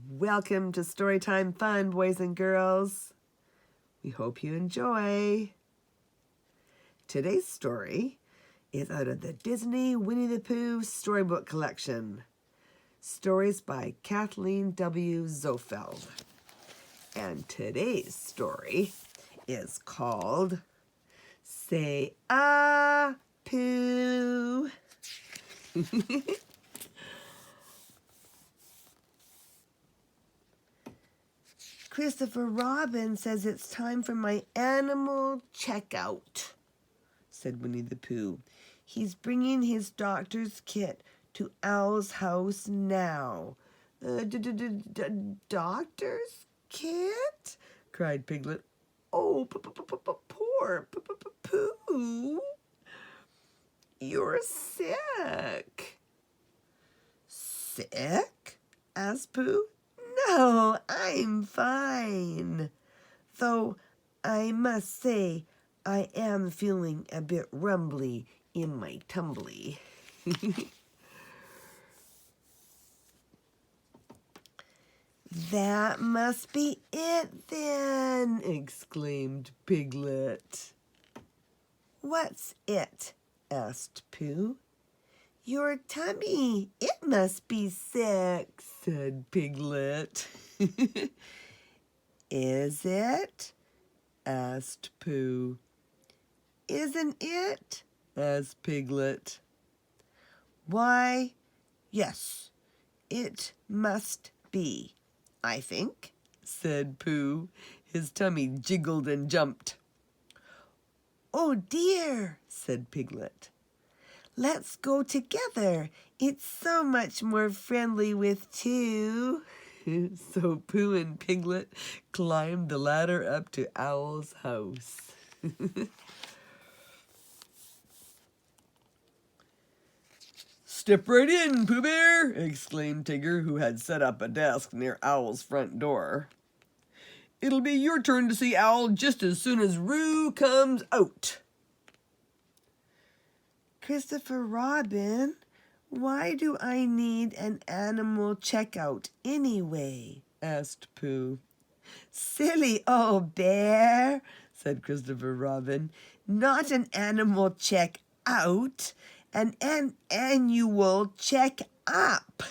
Welcome to Storytime Fun, boys and girls. We hope you enjoy. Today's story is out of the Disney Winnie the Pooh storybook collection. Stories by Kathleen W. Zofeld. And today's story is called Say Ah, Pooh. Christopher Robin says it's time for my animal checkout, said Winnie the Pooh. He's bringing his doctor's kit to Owl's house now. Doctor's kit? Cried Piglet. Oh, poor Pooh. You're sick. Sick? asked Pooh. No, I'm fine. Though I must say I am feeling a bit rumbly in my tumbly. That must be it then, exclaimed Piglet. What's it? asked Pooh. Your tummy, it must be sick, said Piglet. Is it? asked Pooh. Isn't it? asked Piglet. Why, yes, it must be, I think, said Pooh. His tummy jiggled and jumped. Oh dear, said Piglet. Let's go together. It's so much more friendly with two. So Pooh and Piglet climbed the ladder up to Owl's house. Step right in, Pooh Bear, exclaimed Tigger, who had set up a desk near Owl's front door. It'll be your turn to see Owl just as soon as Roo comes out. Christopher Robin, why do I need an animal checkout anyway? asked Pooh. Silly old bear, said Christopher Robin. Not an animal check-out, an annual check-up.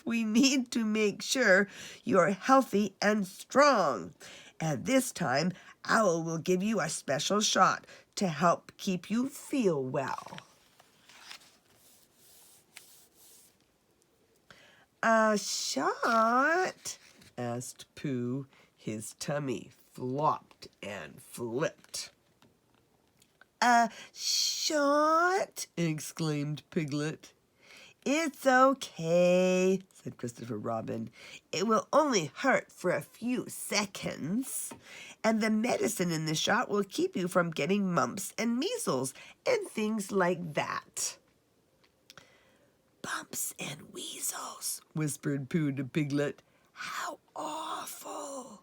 We need to make sure you're healthy and strong. And this time, Owl will give you a special shot to help keep you feel well. A shot? asked Pooh. His tummy flopped and flipped. A shot? exclaimed Piglet. It's okay, said Christopher Robin. It will only hurt for a few seconds. And the medicine in the shot will keep you from getting mumps and measles and things like that. Bumps and weasels, whispered Pooh to Piglet. How awful.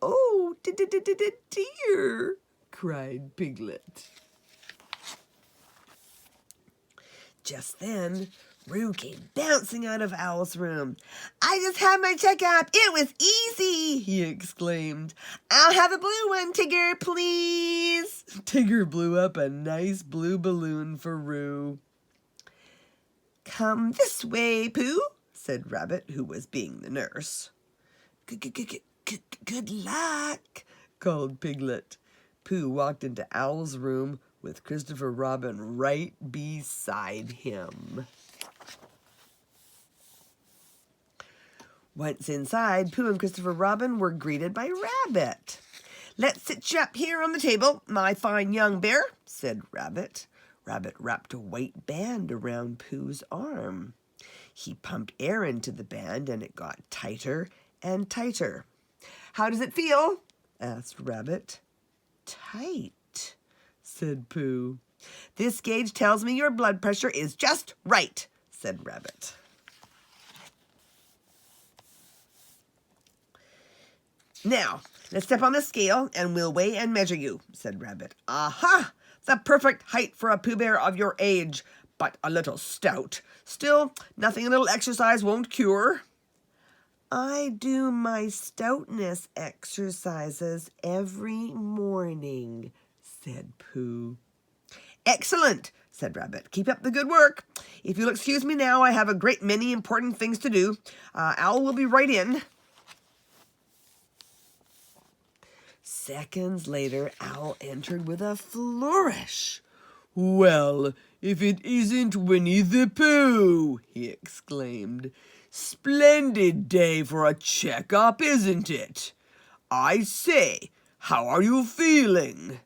Oh, dear, cried Piglet. Just then, Roo came bouncing out of Owl's room. I just had my checkup. It was easy, he exclaimed. I'll have a blue one, Tigger, please. Tigger blew up a nice blue balloon for Roo. Come this way, Pooh, said Rabbit, who was being the nurse. Good luck, called Piglet. Pooh walked into Owl's room with Christopher Robin right beside him. Once inside, Pooh and Christopher Robin were greeted by Rabbit. Let's sit you up here on the table, my fine young bear, said Rabbit. Rabbit wrapped a white band around Pooh's arm. He pumped air into the band and it got tighter and tighter. How does it feel? asked Rabbit. Tight, said Pooh. This gauge tells me your blood pressure is just right, said Rabbit. Now, let's step on the scale and we'll weigh and measure you, said Rabbit. Aha! The perfect height for a Pooh Bear of your age, but a little stout. Still, nothing a little exercise won't cure. I do my stoutness exercises every morning, said Pooh. Excellent, said Rabbit. Keep up the good work. If you'll excuse me now, I have a great many important things to do. Owl will be right in. Seconds later, Owl entered with a flourish. Well, if it isn't Winnie the Pooh, he exclaimed. Splendid day for a checkup, isn't it? I say, how are you feeling?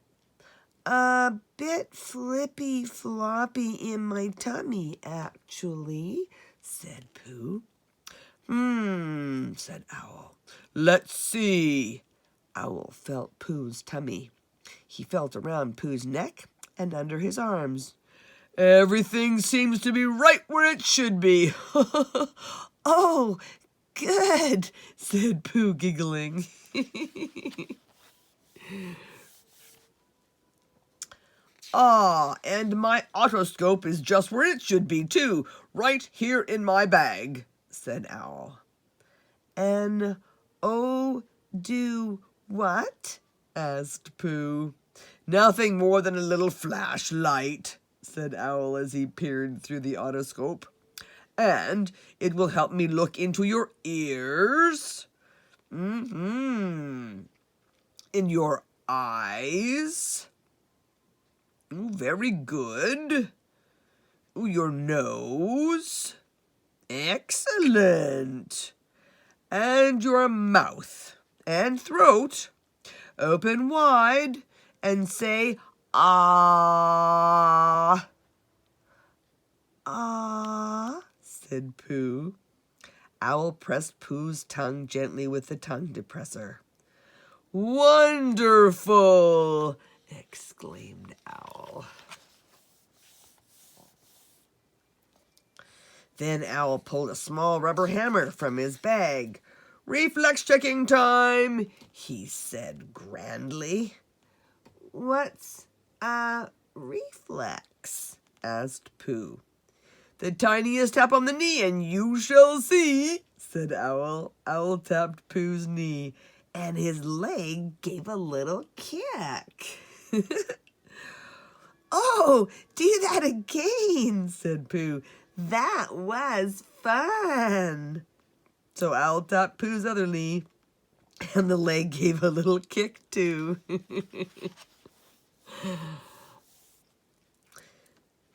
A bit flippy-floppy in my tummy, actually, said Pooh. Said Owl. Let's see. Owl felt Pooh's tummy. He felt around Pooh's neck and under his arms. Everything seems to be right where it should be. Oh, good, said Pooh, giggling. And my otoscope is just where it should be, too, right here in my bag, said Owl. And oh, do what? Asked Pooh. Nothing more than a little flashlight, said Owl as he peered through the otoscope. And it will help me look into your ears. In your eyes. Ooh, very good. Ooh, your nose. Excellent. And your mouth and throat. Open wide and say, ah. Ah, said Pooh. Owl pressed Pooh's tongue gently with the tongue depressor. Wonderful, exclaimed Owl. Then Owl pulled a small rubber hammer from his bag. Reflex checking time, he said grandly. What's a reflex? Asked Pooh. The tiniest tap on the knee and you shall see, said Owl. Owl tapped Pooh's knee and his leg gave a little kick. Oh, do that again, said Pooh. That was fun. So Owl tapped Pooh's other knee, and the leg gave a little kick too.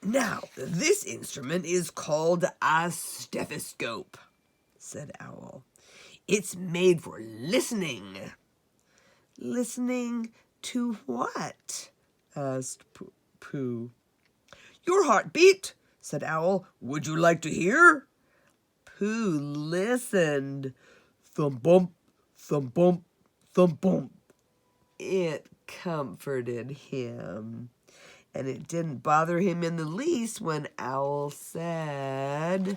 Now, this instrument is called a stethoscope, said Owl. It's made for listening. Listening to what? Asked Pooh. Your heartbeat, said Owl. Would you like to hear? Pooh listened. Thump bump, thump bump, thump bump. It comforted him. And it didn't bother him in the least when Owl said,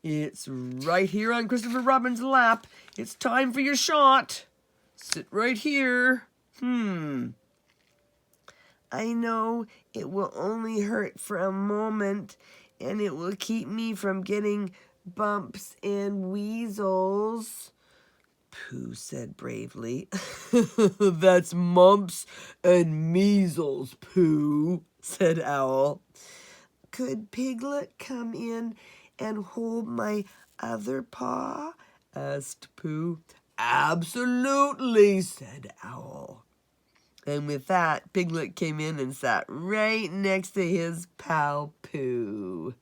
it's right here on Christopher Robin's lap. It's time for your shot. Sit right here. I know it will only hurt for a moment, and it will keep me from getting bumps and weasels, Pooh said bravely. That's mumps and measles, Pooh, said Owl. Could Piglet come in and hold my other paw? Asked Pooh. Absolutely, said Owl. And with that, Piglet came in and sat right next to his pal Pooh.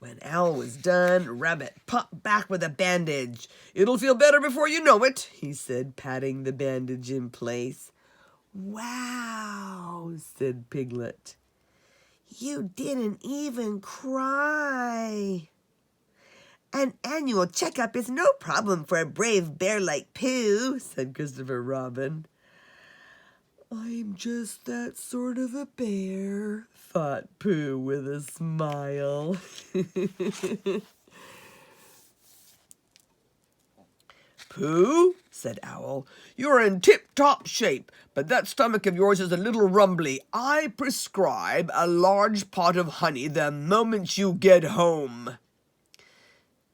When Owl was done, Rabbit popped back with a bandage. It'll feel better before you know it, he said, patting the bandage in place. Wow, said Piglet. You didn't even cry. An annual checkup is no problem for a brave bear like Pooh, said Christopher Robin. I'm just that sort of a bear, thought Pooh with a smile. Pooh, said Owl, you're in tip-top shape, but that stomach of yours is a little rumbly. I prescribe a large pot of honey the moment you get home.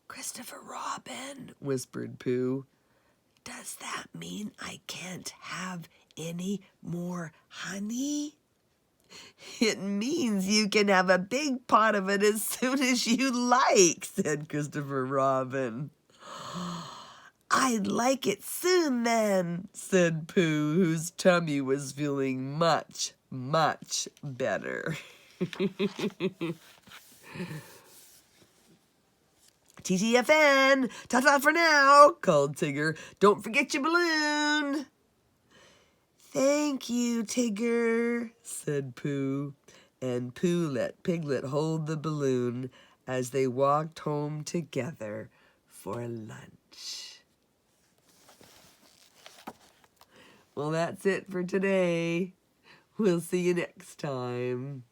Christopher Robin, whispered Pooh, does that mean I can't have any more honey? It means you can have a big pot of it as soon as you like, said Christopher Robin. I'd like it soon then, said Pooh, whose tummy was feeling much, much better. TTFN, ta-ta for now, called Tigger. Don't forget your balloon. Thank you, Tigger, said Pooh, and Pooh let Piglet hold the balloon as they walked home together for lunch. Well, that's it for today. We'll see you next time.